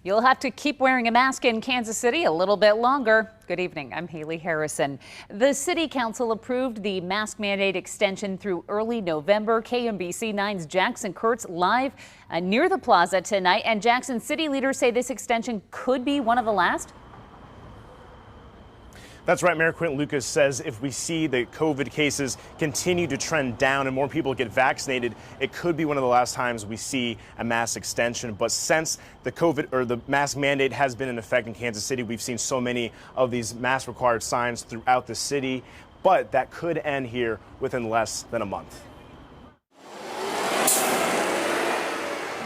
You'll have to keep wearing a mask in Kansas City a little bit longer. Good evening. I'm Haley Harrison. The City Council approved the mask mandate extension through early November. KMBC 9's Jackson Kurtz live near the plaza tonight. And Jackson City leaders say this extension could be one of the last. That's right. Mayor Quinton Lucas says if we see the COVID cases continue to trend down and more people get vaccinated, it could be one of the last times we see a mask extension. But since the mask mandate has been in effect in Kansas City, we've seen so many of these mask required signs throughout the city. But that could end here within less than a month.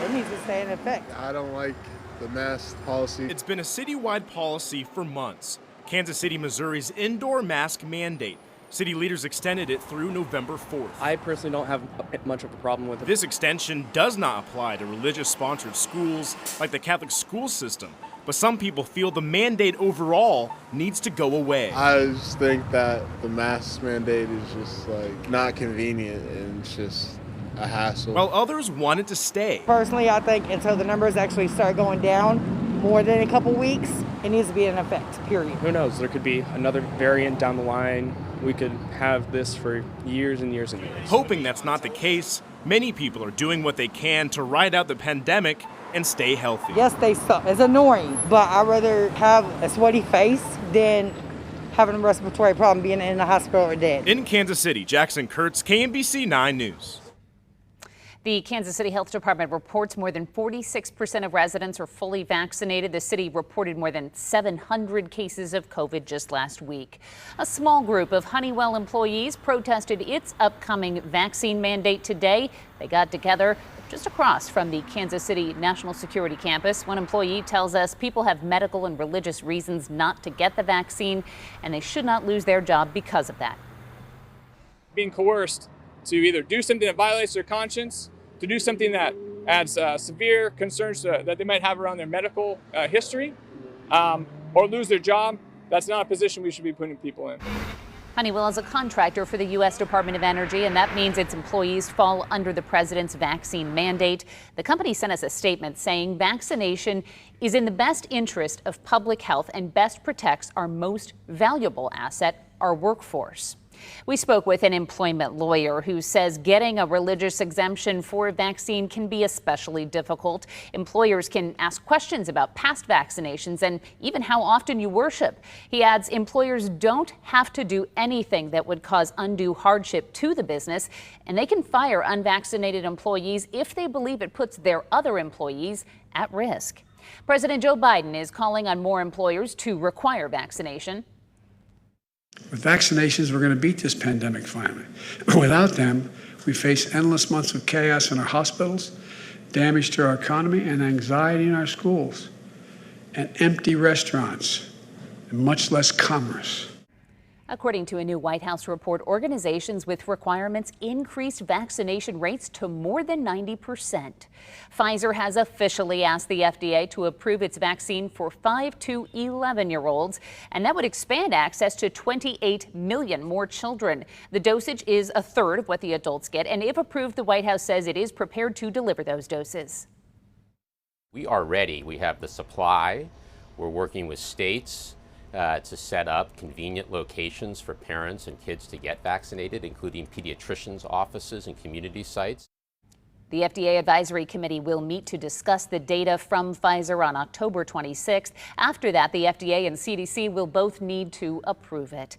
It needs to stay in effect. I don't like the mask policy. It's been a citywide policy for months. Kansas City, Missouri's indoor mask mandate. City leaders extended it through November 4th. I personally don't have much of a problem with it. This extension does not apply to religious-sponsored schools like the Catholic school system, but some people feel the mandate overall needs to go away. I just think that the mask mandate is just not convenient and it's just a hassle. While others want it to stay. Personally, I think until the numbers actually start going down more than a couple weeks, it needs to be in effect, period. Who knows? There could be another variant down the line. We could have this for years and years and years. Hoping that's not the case, many people are doing what they can to ride out the pandemic and stay healthy. Yes, they suck. It's annoying, but I'd rather have a sweaty face than having a respiratory problem, being in the hospital or dead. In Kansas City, Jackson Kurtz, KMBC 9 News. The Kansas City Health Department reports more than 46% of residents are fully vaccinated. The city reported more than 700 cases of COVID just last week. A small group of Honeywell employees protested its upcoming vaccine mandate today. They got together just across from the Kansas City National Security Campus. One employee tells us people have medical and religious reasons not to get the vaccine, and they should not lose their job because of that. Being coerced to either do something that violates their conscience, to do something that adds severe concerns that they might have around their medical history, or lose their job, that's not a position we should be putting people in. Honeywell is a contractor for the U.S. Department of Energy, and that means its employees fall under the president's vaccine mandate. The company sent us a statement saying vaccination is in the best interest of public health and best protects our most valuable asset, our workforce. We spoke with an employment lawyer who says getting a religious exemption for a vaccine can be especially difficult. Employers can ask questions about past vaccinations and even how often you worship. He adds employers don't have to do anything that would cause undue hardship to the business, and they can fire unvaccinated employees if they believe it puts their other employees at risk. President Joe Biden is calling on more employers to require vaccination. With vaccinations, we're going to beat this pandemic finally. Without them, we face endless months of chaos in our hospitals, damage to our economy, and anxiety in our schools, and empty restaurants, and much less commerce. According to a new White House report, organizations with requirements increased vaccination rates to more than 90%. Pfizer has officially asked the FDA to approve its vaccine for 5 to 11-year-olds, and that would expand access to 28 million more children. The dosage is a third of what the adults get, and if approved, the White House says it is prepared to deliver those doses. We are ready. We have the supply. We're working with states to set up convenient locations for parents and kids to get vaccinated, including pediatricians' offices and community sites. The FDA Advisory Committee will meet to discuss the data from Pfizer on October 26th. After that, the FDA and CDC will both need to approve it.